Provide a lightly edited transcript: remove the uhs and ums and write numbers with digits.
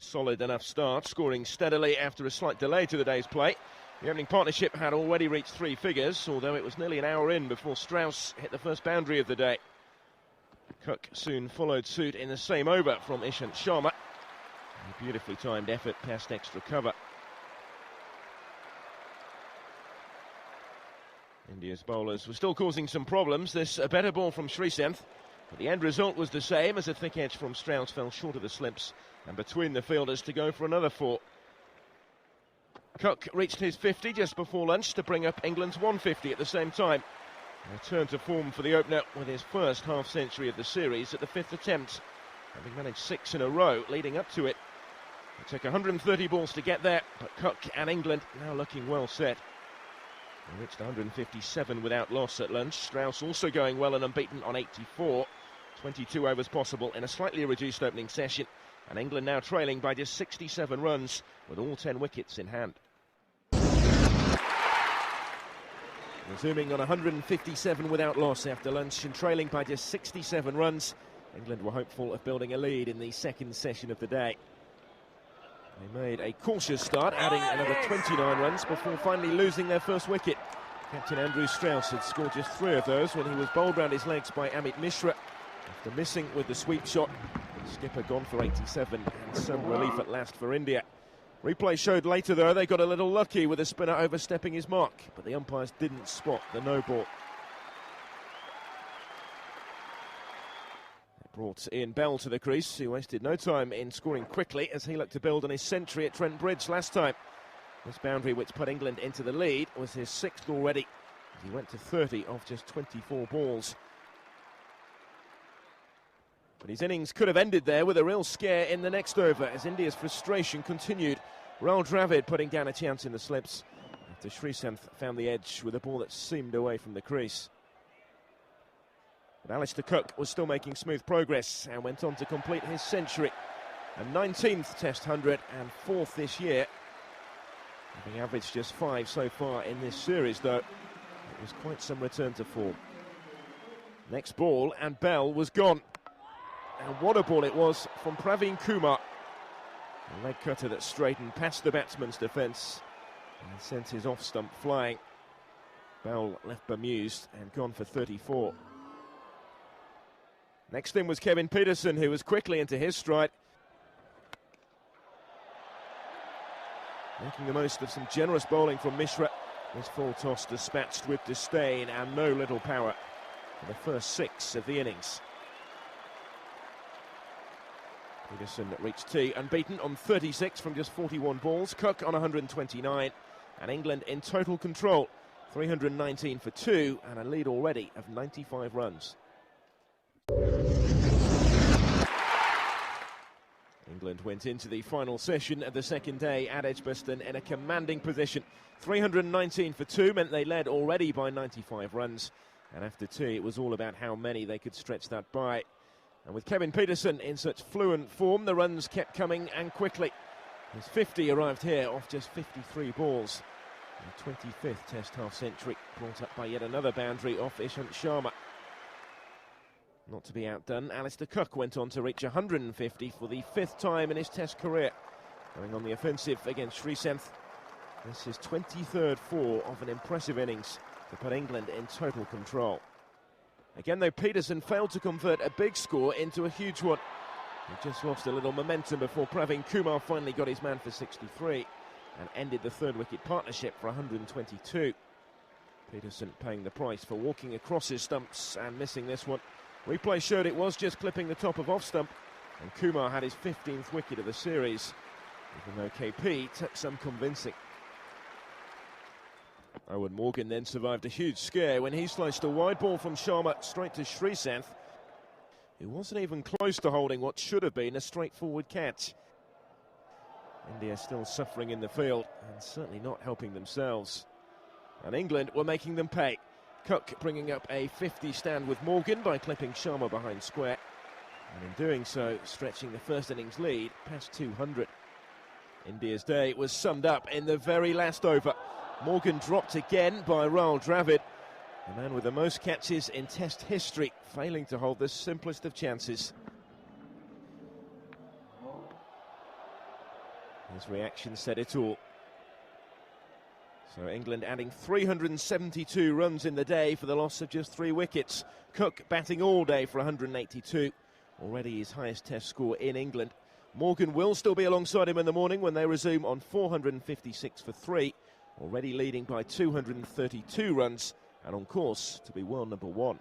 Solid enough start, scoring steadily after a slight delay to the day's play. The opening partnership had already reached three figures, although it was nearly an hour in before Strauss hit the first boundary of the day. Cook soon followed suit in the same over from Ishant Sharma. A beautifully timed effort past extra cover. India's bowlers were still causing some problems. This a better ball from Srisanth, but the end result was the same as a thick edge from Strauss fell short of the slips and between the fielders to go for another four. Cook reached his 50 just before lunch to bring up England's 150 at the same time. A return to form for the opener with his first half-century of the series at the fifth attempt, having managed 6 in a row leading up to it. It took 130 balls to get there, but Cook and England now looking well set. They reached 157 without loss at lunch. Strauss also going well and unbeaten on 84. 22 overs possible in a slightly reduced opening session, and England now trailing by just 67 runs with all 10 wickets in hand. Resuming on 157 without loss after lunch and trailing by just 67 runs, England were hopeful of building a lead in the second session of the day. They made a cautious start, adding another 29 runs before finally losing their first wicket. Captain Andrew Strauss had scored just 3 of those when he was bowled round his legs by Amit Mishra after missing with the sweep shot. The skipper gone for 87 and some relief at last for India. Replay showed later, though, they got a little lucky with the spinner overstepping his mark, but the umpires didn't spot the no ball. It brought Ian Bell to the crease, who wasted no time in scoring quickly as he looked to build on his century at Trent Bridge last time. This boundary, which put England into the lead, was his 6th already. He went to 30 off just 24 balls. But his innings could have ended there with a real scare in the next over as India's frustration continued. Rahul Dravid putting down a chance in the slips after Srisanth found the edge with a ball that seemed away from the crease. But Alistair Cook was still making smooth progress and went on to complete his century. A 19th Test 100 and 4th this year. Having averaged just 5 so far in this series, though, it was quite some return to form. Next ball and Bell was gone. And what a ball it was from Praveen Kumar. A leg cutter that straightened past the batsman's defence and sent his off stump flying. Bell left bemused and gone for 34. Next in was Kevin Pietersen, who was quickly into his stride, making the most of some generous bowling from Mishra. This full toss dispatched with disdain and no little power for the first 6 of the innings. Pietersen reached tee unbeaten on 36 from just 41 balls. Cook on 129, and England in total control. 319 for 2 and a lead already of 95 runs. England went into the final session of the second day at Edgbaston in a commanding position. 319 for 2 meant they led already by 95 runs, and after tea it was all about how many they could stretch that by. And with Kevin Pietersen in such fluent form, the runs kept coming and quickly. His 50 arrived here off just 53 balls. The 25th Test half-century brought up by yet another boundary off Ishant Sharma. Not to be outdone, Alistair Cook went on to reach 150 for the 5th time in his Test career. Going on the offensive against Srisanth. This is 23rd 4 of an impressive innings to put England in total control. Again, though, Pietersen failed to convert a big score into a huge one. He just lost a little momentum before Praveen Kumar finally got his man for 63 and ended the 3rd wicket partnership for 122. Pietersen paying the price for walking across his stumps and missing this one. Replay showed it was just clipping the top of off stump, and Kumar had his 15th wicket of the series, even though KP took some convincing. Owen Morgan then survived a huge scare when he sliced a wide ball from Sharma straight to Srisanth, who wasn't even close to holding what should have been a straightforward catch. India still suffering in the field and certainly not helping themselves. And England were making them pay. Cook bringing up a 50 stand with Morgan by clipping Sharma behind square, and in doing so stretching the first innings lead past 200. India's day was summed up in the very last over. Morgan dropped again by Rahul Dravid, the man with the most catches in Test history, failing to hold the simplest of chances. His reaction said it all. So England adding 372 runs in the day for the loss of just 3 wickets. Cook batting all day for 182, already his highest Test score in England. Morgan will still be alongside him in the morning when they resume on 456 for 3, already leading by 232 runs and on course to be world number 1.